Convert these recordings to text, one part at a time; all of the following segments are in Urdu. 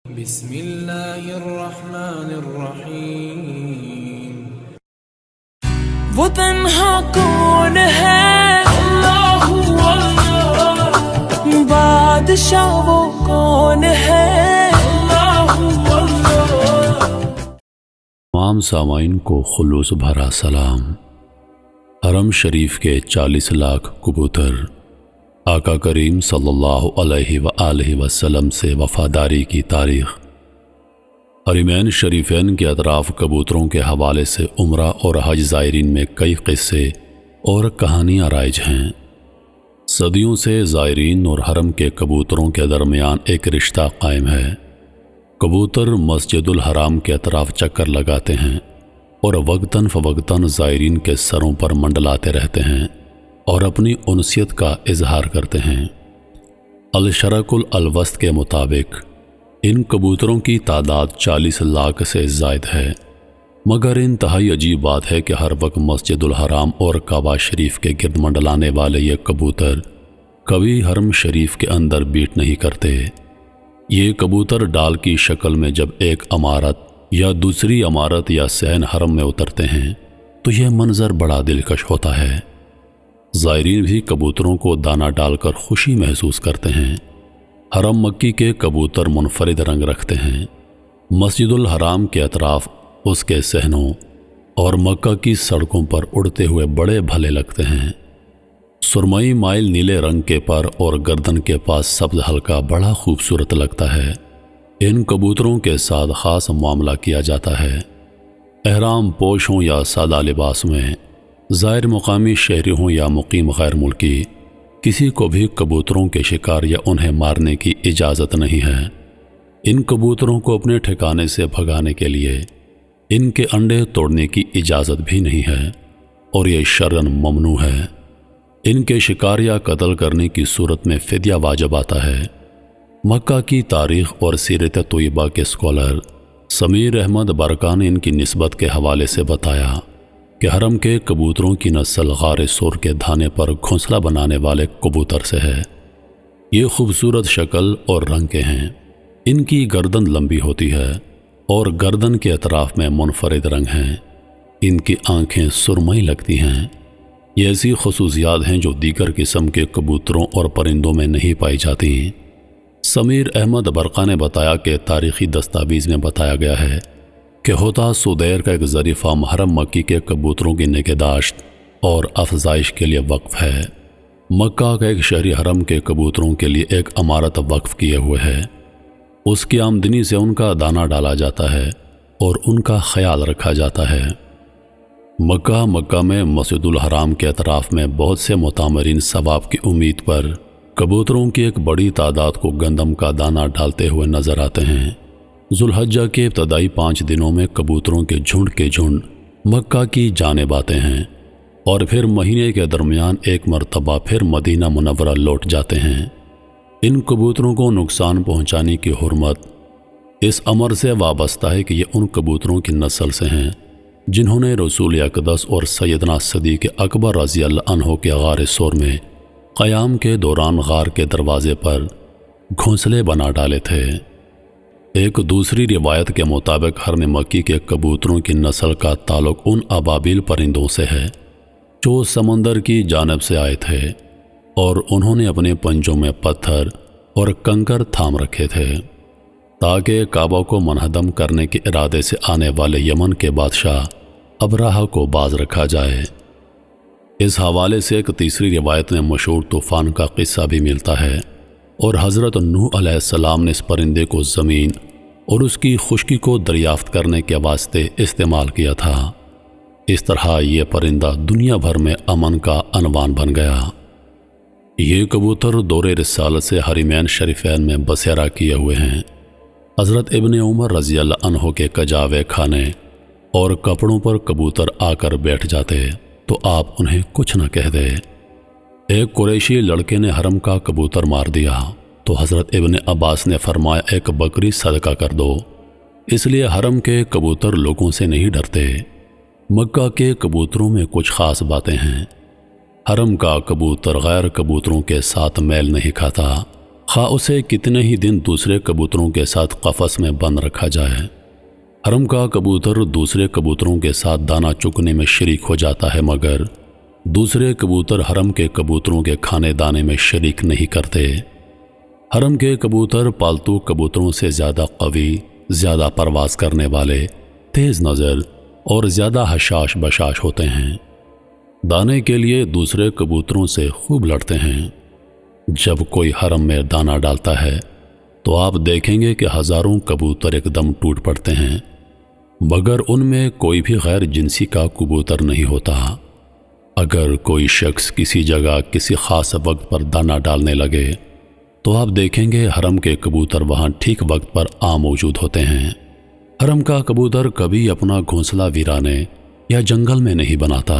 بسم اللہ الرحمن الرحیم۔ وہ تنہا کون ہے؟ اللہ اللہ۔ بادشاہ وہ کون ہے؟ اللہ اللہ۔ تمام سامعین کو خلوص بھرا سلام۔ حرم شریف کے 40 لاکھ کبوتر آقا کریم صلی اللہ علیہ وآلہ وسلم سے وفاداری کی تاریخ۔ حرمین شریفین کے اطراف کبوتروں کے حوالے سے عمرہ اور حج زائرین میں کئی قصے اور کہانیاں رائج ہیں۔ صدیوں سے زائرین اور حرم کے کبوتروں کے درمیان ایک رشتہ قائم ہے۔ کبوتر مسجد الحرام کے اطراف چکر لگاتے ہیں اور وقتاً فوقتاً زائرین کے سروں پر منڈلاتے رہتے ہیں اور اپنی انسیت کا اظہار کرتے ہیں۔ الشرق الوسط کے مطابق ان کبوتروں کی تعداد 40 لاکھ سے زائد ہے، مگر انتہائی عجیب بات ہے کہ ہر وقت مسجد الحرام اور کعبہ شریف کے گرد منڈلانے والے یہ کبوتر کبھی حرم شریف کے اندر بیٹ نہیں کرتے۔ یہ کبوتر ڈال کی شکل میں جب ایک عمارت یا دوسری عمارت یا صحن حرم میں اترتے ہیں تو یہ منظر بڑا دلکش ہوتا ہے۔ زائرین بھی کبوتروں کو دانہ ڈال کر خوشی محسوس کرتے ہیں۔ حرم مکی کے کبوتر منفرد رنگ رکھتے ہیں۔ مسجد الحرام کے اطراف اس کے صحنوں اور مکہ کی سڑکوں پر اڑتے ہوئے بڑے بھلے لگتے ہیں۔ سرمئی مائل نیلے رنگ کے پر اور گردن کے پاس سبز حلقہ بڑا خوبصورت لگتا ہے۔ ان کبوتروں کے ساتھ خاص معاملہ کیا جاتا ہے۔ احرام پوش ہوں یا سادہ لباس میں، زائر مقامی شہری ہوں یا مقیم غیر ملکی، کسی کو بھی کبوتروں کے شکار یا انہیں مارنے کی اجازت نہیں ہے۔ ان کبوتروں کو اپنے ٹھکانے سے بھگانے کے لیے ان کے انڈے توڑنے کی اجازت بھی نہیں ہے اور یہ شرعاً ممنوع ہے۔ ان کے شکار یا قتل کرنے کی صورت میں فدیہ واجب آتا ہے۔ مکہ کی تاریخ اور سیرت طیبہ کے اسکالر سمیر احمد برقہ نے ان کی نسبت کے حوالے سے بتایا کہ حرم کے کبوتروں کی نسل غار سور کے دھانے پر گھونسلہ بنانے والے کبوتر سے ہے۔ یہ خوبصورت شکل اور رنگ کے ہیں۔ ان کی گردن لمبی ہوتی ہے اور گردن کے اطراف میں منفرد رنگ ہیں۔ ان کی آنکھیں سرمئی لگتی ہیں۔ یہ ایسی خصوصیات ہیں جو دیگر قسم کے کبوتروں اور پرندوں میں نہیں پائی جاتی۔ سمیر احمد برقہ نے بتایا کہ تاریخی دستاویز میں بتایا گیا ہے کہ ہوتا سدیر کا ایک ظریف فارم حرم مکی کے کبوتروں کی نگہداشت اور افزائش کے لیے وقف ہے۔ مکہ کا ایک شہری حرم کے کبوتروں کے لیے ایک عمارت وقف کیے ہوئے ہے۔ اس کی آمدنی سے ان کا دانہ ڈالا جاتا ہے اور ان کا خیال رکھا جاتا ہے۔ مکہ میں مسجد الحرام کے اطراف میں بہت سے معتمرین ثواب کی امید پر کبوتروں کی ایک بڑی تعداد کو گندم کا دانہ ڈالتے ہوئے نظر آتے ہیں۔ ذوالحجہ کے ابتدائی 5 دنوں میں کبوتروں کے جھنڈ مکہ کی جانب آتے ہیں اور پھر مہینے کے درمیان ایک مرتبہ پھر مدینہ منورہ لوٹ جاتے ہیں۔ ان کبوتروں کو نقصان پہنچانے کی حرمت اس امر سے وابستہ ہے کہ یہ ان کبوتروں کی نسل سے ہیں جنہوں نے رسول اقدس اور سیدنا صدیق اکبر رضی اللہ عنہ کے غار سور میں قیام کے دوران غار کے دروازے پر گھونسلے بنا ڈالے تھے۔ ایک دوسری روایت کے مطابق حرم مکی کے کبوتروں کی نسل کا تعلق ان ابابیل پرندوں سے ہے جو سمندر کی جانب سے آئے تھے اور انہوں نے اپنے پنجوں میں پتھر اور کنکر تھام رکھے تھے تاکہ کعبہ کو منہدم کرنے کے ارادے سے آنے والے یمن کے بادشاہ ابراہہ کو باز رکھا جائے۔ اس حوالے سے ایک تیسری روایت میں مشہور طوفان کا قصہ بھی ملتا ہے اور حضرت نوح علیہ السلام نے اس پرندے کو زمین اور اس کی خشکی کو دریافت کرنے کے واسطے استعمال کیا تھا۔ اس طرح یہ پرندہ دنیا بھر میں امن کا عنوان بن گیا۔ یہ کبوتر دور رسالت سے حرمین شریفین میں بسیرا کیے ہوئے ہیں۔ حضرت ابن عمر رضی اللہ عنہ کے کجاوے کھانے اور کپڑوں پر کبوتر آ کر بیٹھ جاتے تو آپ انہیں کچھ نہ کہہ دے۔ ایک قریشی لڑکے نے حرم کا کبوتر مار دیا تو حضرت ابن عباس نے فرمایا ایک بکری صدقہ کر دو۔ اس لیے حرم کے کبوتر لوگوں سے نہیں ڈرتے۔ مکہ کے کبوتروں میں کچھ خاص باتیں ہیں۔ حرم کا کبوتر غیر کبوتروں کے ساتھ میل نہیں کھاتا خواہ اسے کتنے ہی دن دوسرے کبوتروں کے ساتھ قفس میں بند رکھا جائے۔ حرم کا کبوتر دوسرے کبوتروں کے ساتھ دانہ چگنے میں شریک ہو جاتا ہے، مگر دوسرے کبوتر حرم کے کبوتروں کے کھانے دانے میں شریک نہیں کرتے۔ حرم کے کبوتر پالتو کبوتروں سے زیادہ قوی، زیادہ پرواز کرنے والے، تیز نظر اور زیادہ حشاش بشاش ہوتے ہیں۔ دانے کے لیے دوسرے کبوتروں سے خوب لڑتے ہیں۔ جب کوئی حرم میں دانہ ڈالتا ہے تو آپ دیکھیں گے کہ ہزاروں کبوتر ایک دم ٹوٹ پڑتے ہیں، مگر ان میں کوئی بھی غیر جنسی کا کبوتر نہیں ہوتا۔ اگر کوئی شخص کسی جگہ کسی خاص وقت پر دانہ ڈالنے لگے تو آپ دیکھیں گے حرم کے کبوتر وہاں ٹھیک وقت پر موجود ہوتے ہیں۔ حرم کا کبوتر کبھی اپنا گھونسلہ ویرانے یا جنگل میں نہیں بناتا،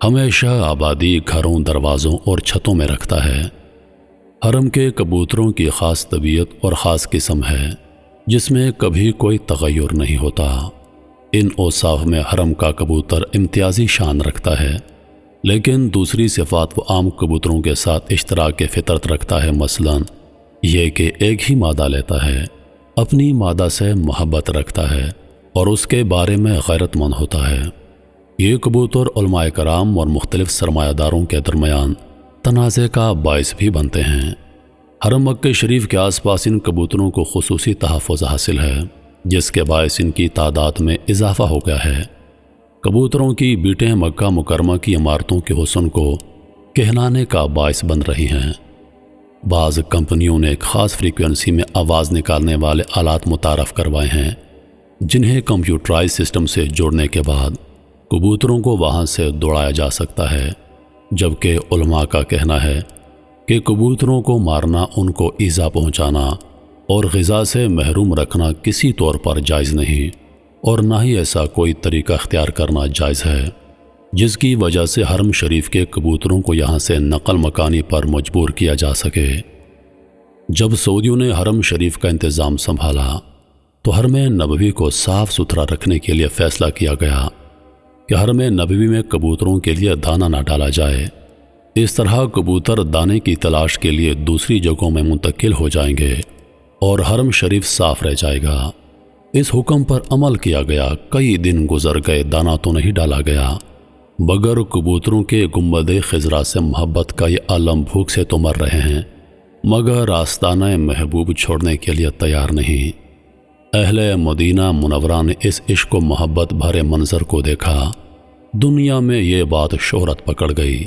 ہمیشہ آبادی، گھروں، دروازوں اور چھتوں میں رکھتا ہے۔ حرم کے کبوتروں کی خاص طبیعت اور خاص قسم ہے جس میں کبھی کوئی تغیر نہیں ہوتا۔ ان اوصاف میں حرم کا کبوتر امتیازی شان رکھتا ہے، لیکن دوسری صفات وہ عام کبوتروں کے ساتھ اشتراک فطرت رکھتا ہے، مثلا یہ کہ ایک ہی مادہ لیتا ہے، اپنی مادہ سے محبت رکھتا ہے اور اس کے بارے میں غیرت مند ہوتا ہے۔ یہ کبوتر علماء کرام اور مختلف سرمایہ داروں کے درمیان تنازع کا باعث بھی بنتے ہیں۔ حرم مکہ شریف کے آس پاس ان کبوتروں کو خصوصی تحفظ حاصل ہے، جس کے باعث ان کی تعداد میں اضافہ ہو گیا ہے۔ کبوتروں کی بیٹیں مکہ مکرمہ کی عمارتوں کے حسن کو کہلانے کا باعث بن رہی ہیں۔ بعض کمپنیوں نے ایک خاص فریکوینسی میں آواز نکالنے والے آلات متعارف کروائے ہیں، جنہیں کمپیوٹرائز سسٹم سے جوڑنے کے بعد کبوتروں کو وہاں سے دوڑایا جا سکتا ہے، جبکہ علماء کا کہنا ہے کہ کبوتروں کو مارنا، ان کو ایذا پہنچانا اور غذا سے محروم رکھنا کسی طور پر جائز نہیں، اور نہ ہی ایسا کوئی طریقہ اختیار کرنا جائز ہے جس کی وجہ سے حرم شریف کے کبوتروں کو یہاں سے نقل مکانی پر مجبور کیا جا سکے۔ جب سعودیوں نے حرم شریف کا انتظام سنبھالا تو حرم نبوی کو صاف ستھرا رکھنے کے لیے فیصلہ کیا گیا کہ حرم نبوی میں کبوتروں کے لیے دانہ نہ ڈالا جائے۔ اس طرح کبوتر دانے کی تلاش کے لیے دوسری جگہوں میں منتقل ہو جائیں گے اور حرم شریف صاف رہ جائے گا۔ اس حکم پر عمل کیا گیا۔ کئی دن گزر گئے، دانہ تو نہیں ڈالا گیا، مگر کبوتروں کے گنبد خضرا سے محبت کا یہ عالم بھوک سے تو مر رہے ہیں، مگر آستانہ محبوب چھوڑنے کے لیے تیار نہیں۔ اہل مدینہ منورہ نے اس عشق و محبت بھرے منظر کو دیکھا۔ دنیا میں یہ بات شہرت پکڑ گئی،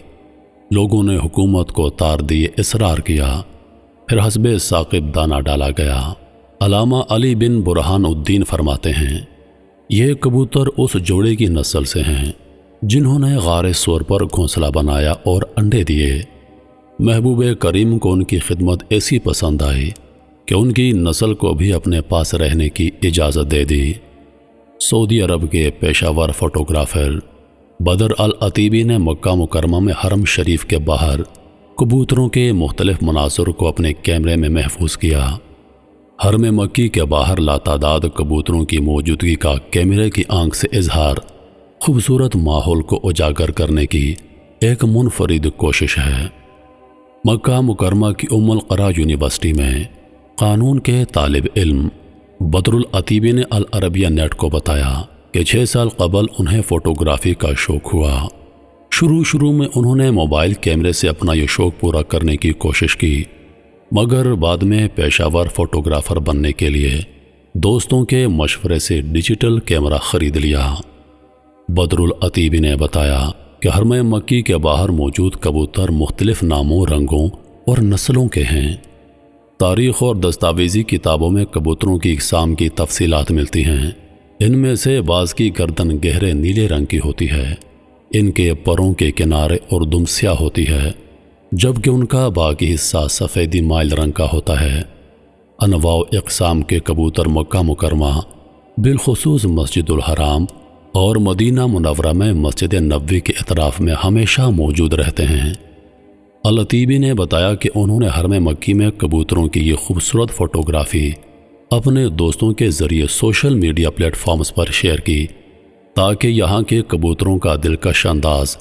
لوگوں نے حکومت کو تار دیے اصرار کیا، پھر حسب ثاقب دانہ ڈالا گیا۔ علامہ علی بن برہان الدین فرماتے ہیں، یہ کبوتر اس جوڑے کی نسل سے ہیں جنہوں نے غار سور پر گھونسلہ بنایا اور انڈے دیے۔ محبوب کریم کو ان کی خدمت ایسی پسند آئی کہ ان کی نسل کو بھی اپنے پاس رہنے کی اجازت دے دی۔ سعودی عرب کے پیشہ ور فوٹوگرافر بدر العتیبی نے مکہ مکرمہ میں حرم شریف کے باہر کبوتروں کے مختلف مناظر کو اپنے کیمرے میں محفوظ کیا۔ حرم مکی کے باہر لاتعداد کبوتروں کی موجودگی کا کیمرے کی آنکھ سے اظہار خوبصورت ماحول کو اجاگر کرنے کی ایک منفرد کوشش ہے۔ مکہ مکرمہ کی ام القرا یونیورسٹی میں قانون کے طالب علم بدر العتیبی نے العربیہ نیٹ کو بتایا کہ 6 سال قبل انہیں فوٹوگرافی کا شوق ہوا۔ شروع میں انہوں نے موبائل کیمرے سے اپنا یہ شوق پورا کرنے کی کوشش کی، مگر بعد میں پیشہ ور فوٹوگرافر بننے کے لیے دوستوں کے مشورے سے ڈیجیٹل کیمرہ خرید لیا۔ بدر العتیبی نے بتایا کہ حرم مکی کے باہر موجود کبوتر مختلف ناموں، رنگوں اور نسلوں کے ہیں۔ تاریخ اور دستاویزی کتابوں میں کبوتروں کی اقسام کی تفصیلات ملتی ہیں۔ ان میں سے بعض کی گردن گہرے نیلے رنگ کی ہوتی ہے، ان کے پروں کے کنارے اور دم سیاہ ہوتی ہے، جبکہ ان کا باقی حصہ سفیدی مائل رنگ کا ہوتا ہے۔ انواع و اقسام کے کبوتر مکہ مکرمہ بالخصوص مسجد الحرام اور مدینہ منورہ میں مسجد نبوی کے اطراف میں ہمیشہ موجود رہتے ہیں۔ العتیبی نے بتایا کہ انہوں نے حرم مکی میں کبوتروں کی یہ خوبصورت فوٹوگرافی اپنے دوستوں کے ذریعے سوشل میڈیا پلیٹ فارمز پر شیئر کی تاکہ یہاں کے کبوتروں کا دلکش انداز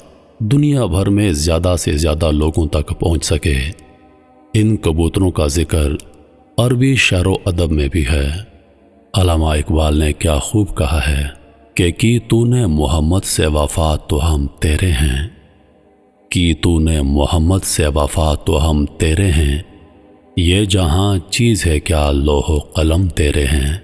دنیا بھر میں زیادہ سے زیادہ لوگوں تک پہنچ سکے۔ ان کبوتروں کا ذکر عربی شعر و ادب میں بھی ہے۔ علامہ اقبال نے کیا خوب کہا ہے کہ کی تو نے محمد سے وفا تو ہم تیرے ہیں، کی تو نے محمد سے وفا تو ہم تیرے ہیں، یہ جہاں چیز ہے کیا لوح و قلم تیرے ہیں۔